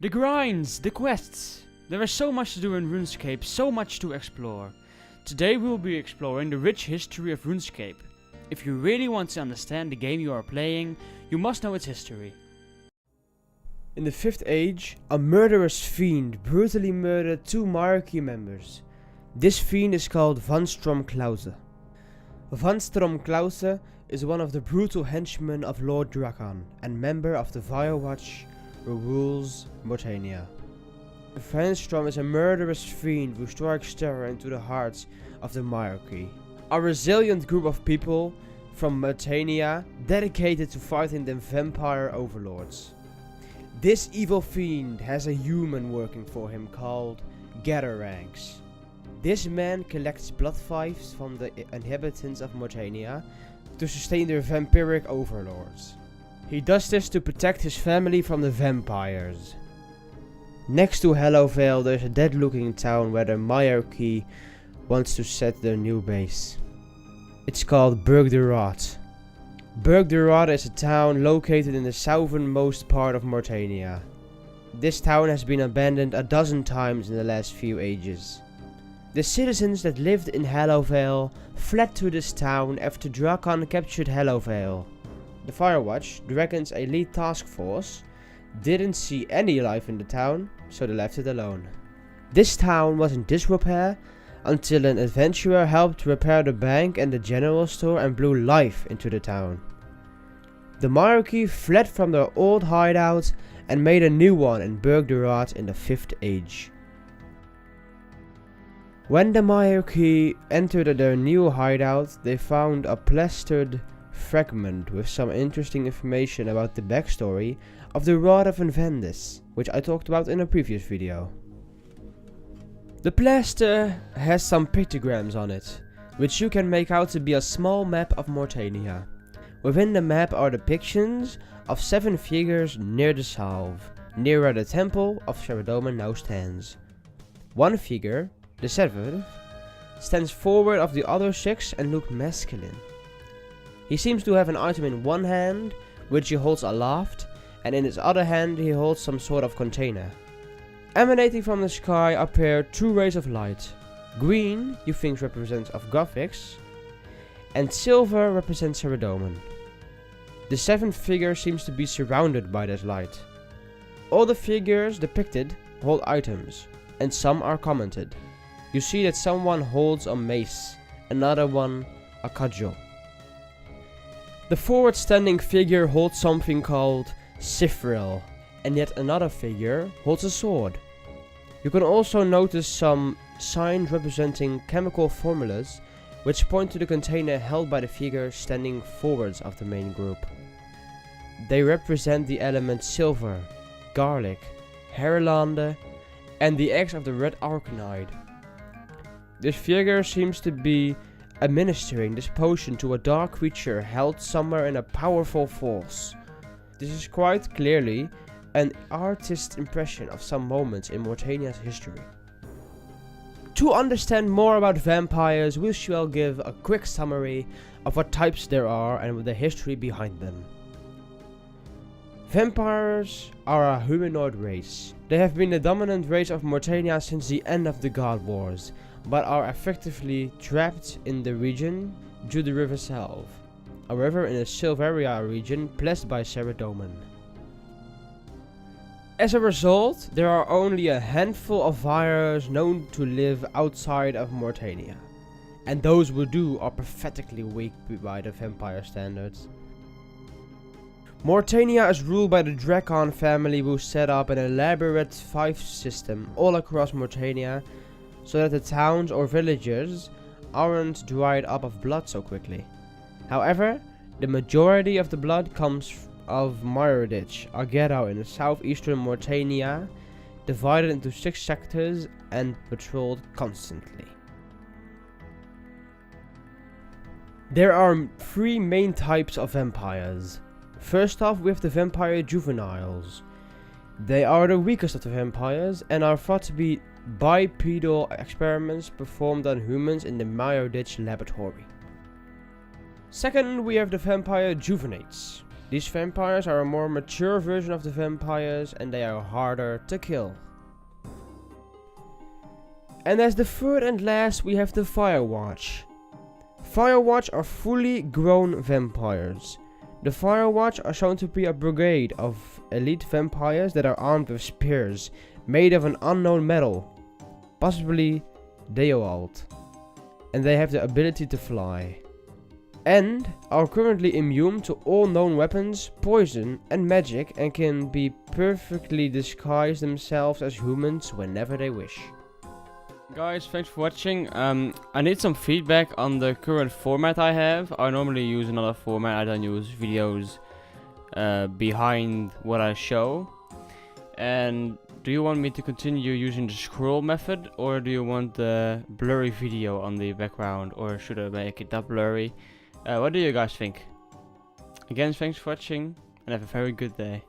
The grinds, the quests. There is so much to do in Runescape, so much to explore. Today we will be exploring the rich history of Runescape. If you really want to understand the game you are playing, you must know its history. In the 5th Age, a murderous fiend brutally murdered 2 Myreque members. This fiend is called Van Stromklause. Van Stromklause is one of the brutal henchmen of Lord Drakan and member of the Vile Watch who rules Montania. Van Strom is a murderous fiend who strikes terror into the hearts of the Myreque, a resilient group of people from Montania dedicated to fighting the vampire overlords. This evil fiend has a human working for him called Gera Rank. This man collects blood fiefs from the inhabitants of Montania to sustain their vampiric overlords. He does this to protect his family from the vampires. Next to Hallowvale there's a dead looking town where the Myreque wants to set their new base. It's called Burgh de Rott. Burgh de Rott is a town located in the southernmost part of Montania. This town has been abandoned a dozen times in the last few ages. The citizens that lived in Hallowvale fled to this town after Drakan captured Hallowvale. The Firewatch, Drakan's elite task force, didn't see any life in the town, so they left it alone. This town was in disrepair until an adventurer helped repair the bank and the general store and blew life into the town. The Myreque fled from their old hideout and made a new one in Burgh de Rott in the 5th Age. When the Myreque entered their new hideout, they found a plastered fragment with some interesting information about the backstory of the Rod of Invendis, which I talked about in a previous video. The plaster has some pictograms on it, which you can make out to be a small map of Montania. Within the map are depictions of 7 figures near the Salve, near where the temple of Sheridomen now stands. One figure, the 7th, stands forward of the other 6 and looks masculine. He seems to have an item in one hand, which he holds aloft, and in his other hand he holds some sort of container. Emanating from the sky appear 2 rays of light. Green you think represents of Gothics, and silver represents Sheridomen. The 7th figure seems to be surrounded by this light. All the figures depicted hold items, and some are commented. You see that someone holds a mace, another one a cudgel. The forward standing figure holds something called Sifril, and yet another figure holds a sword. You can also notice some signs representing chemical formulas which point to the container held by the figure standing forwards of the main group. They represent the elements silver, garlic, Herlande, and the eggs of the red arcanide. This figure seems to be administering this potion to a dark creature held somewhere in a powerful force. This is quite clearly an artist's impression of some moments in Montania's history. To understand more about vampires, we shall give a quick summary of what types there are and the history behind them. Vampires are a humanoid race. They have been the dominant race of Montania since the end of the God Wars, but are effectively trapped in the region due to the River Salve, a river in the Silveria region blessed by Sheridomen. As a result, there are only a handful of vampires known to live outside of Montania, and those who do are pathetically weak by the vampire standards. Montania is ruled by the Drakan family, who set up an elaborate fief system all across Montania so that the towns or villages aren't dried up of blood so quickly. However, the majority of the blood comes of Myrdich, a ghetto in the southeastern Montania, divided into 6 sectors and patrolled constantly. There are 3 main types of vampires. First off, we have the vampire juveniles. They are the weakest of the vampires and are thought to be bipedal experiments performed on humans in the Myrdich laboratory. Second, we have the vampire juvenates. These vampires are a more mature version of the vampires and they are harder to kill. And as the third and last we have the Firewatch. Firewatch are fully grown vampires. The Firewatch are shown to be a brigade of elite vampires that are armed with spears made of an unknown metal, possibly Deoalt, and they have the ability to fly. And are currently immune to all known weapons, poison and magic, and can be perfectly disguise themselves as humans whenever they wish. Guys, thanks for watching. I need some feedback on the current format I have. I normally use another format. I don't use videos behind what I show. And do you want me to continue using the scroll method, or do you want the blurry video on the background, or should I make it that blurry? What do you guys think? Again, thanks for watching and have a very good day.